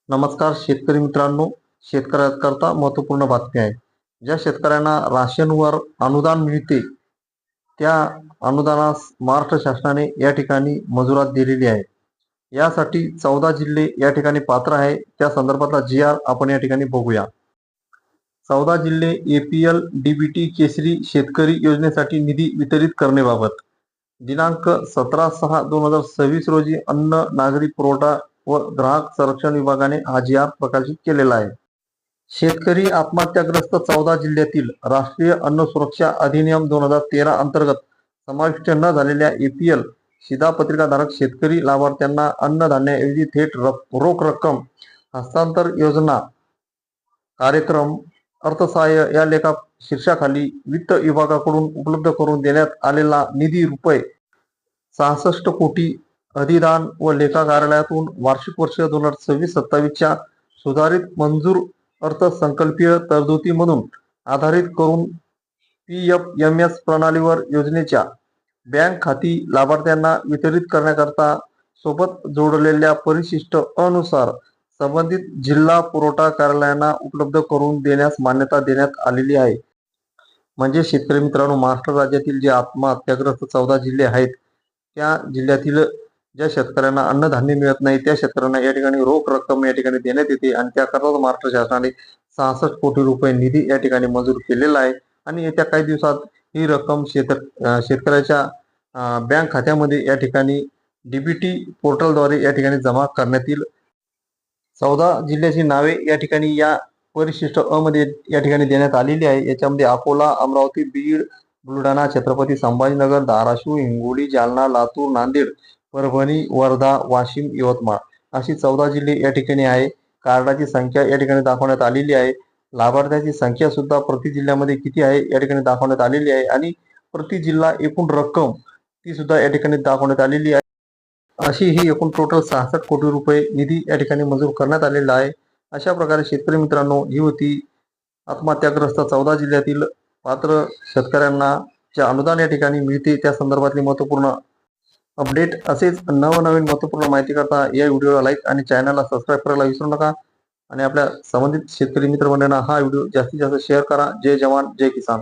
नमस्कार शेतकरी मित्रांनो, शेतकऱ्याकरता महत्त्वपूर्ण बातमी आहे. ज्या शेतकऱ्यांना राशनवर अनुदान मिळते, त्या अनुदानास महाराष्ट्र शासनाने या ठिकाणी मंजुरात दिलेली आहे. यासाठी 14 जिल्हे या ठिकाणी पात्र आहे. त्या संदर्भातला जी.आर. आपण या ठिकाणी बघूया. 14 जिल्हे एपीएल डीबीटी केसरी शेतकरी योजनेसाठी निधी वितरित करण्याबाबत दिनांक 17/6/2026 रोजी अन्न, नागरी पुरवठा व ग्राहक संरक्षण विभागाने हा जी.आर. प्रकाशित केलेला आहे. शेतकरी आत्महत्याग्रस्त 14 जिल्ह्यातील राष्ट्रीय अन्न सुरक्षा अधिनियम 2013 अंतर्गत समाविष्ट न झालेल्या एपीएल शिधापत्रिकाधारक शेतकरी लाभार्थ्यांना अन्नधान्याऐवजी थेट रोख रक्कम हस्तांतर योजना कार्यक्रम अर्थसहाय्य या लेखा शीर्षाखाली वित्त विभागाकडून उपलब्ध करून देण्यात आलेला निधी रुपये 66 कोटी अधिदान व लेखा कार्यालयातून वार्षिक वर्ष 2026-27 च्या सुधारित मंजूर अर्थसंकल्पीय तरतुदीमधून आधारित करून पीएफएमएस प्रणालीवर योजनेच्या बँक खाती लाभार्थ्यांना वितरित करण्याकरता सोबत जोडलेल्या परिशिष्ट अनुसार संबंधित जिल्हा पुरवठा कार्यालयांना उपलब्ध करून देण्यास मान्यता देण्यात आलेली आहे. म्हणजे शेतकरी मित्रांनो, महाराष्ट्र राज्यातील जे आत्महत्याग्रस्त 14 जिल्हे आहेत, त्या जिल्ह्यातील ज्या शेतकऱ्यांना अन्नधान्य मिळत नाही, त्या शेतकऱ्यांना या ठिकाणी रोख रक्कम या ठिकाणी देण्यात येते आणि त्याकरता महाराष्ट्र शासनाने 66 कोटी रुपये निधी या ठिकाणी मंजूर केलेला आहे आणि येत्या काही दिवसात ही रक्कम शेतकऱ्याच्या बँक खात्यामध्ये या ठिकाणी डीबीटी पोर्टलद्वारे या ठिकाणी जमा करण्यात येईल. 14 जिल्ह्याची नावे या ठिकाणी या परिशिष्ट अ मध्ये या ठिकाणी देण्यात आलेली आहे. याच्यामध्ये अकोला, अमरावती, बीड, बुलढाणा, छत्रपती संभाजीनगर, धाराशिव, हिंगोली, जालना, लातूर, नांदेड, परभणी, वर्धा, वाशिम, यवतमाळ अशी 14 जिल्हे या ठिकाणी आहे. कार्डाची संख्या या ठिकाणी दाखवण्यात आलेली आहे. लाभार्थ्याची संख्या सुद्धा प्रति जिल्ह्यामध्ये किती आहे या ठिकाणी दाखवण्यात आलेली आहे आणि प्रति जिल्हा एकूण रक्कम ती सुद्धा या ठिकाणी दाखवण्यात आलेली आहे. अशी ही एकूण टोटल 66 कोटी रुपये निधी या ठिकाणी मंजूर करण्यात आलेला आहे. अशा प्रकारे शेतकरी मित्रांनो, ही होती आत्महत्याग्रस्त 14 जिल्ह्यातील पात्र शेतकऱ्यांना जे अनुदान या ठिकाणी मिळते त्या संदर्भातली महत्त्वपूर्ण अपडेट. असेच नवनवीन महत्त्वपूर्ण माहिती करता या व्हिडिओला लाईक आणि चॅनलला सबस्क्राईब करायला विसरू नका आणि आपल्या संबंधित शेतकरी मित्रमंडळींना हा व्हिडिओ जास्तीत जास्त शेअर करा. जय जवान, जय किसान.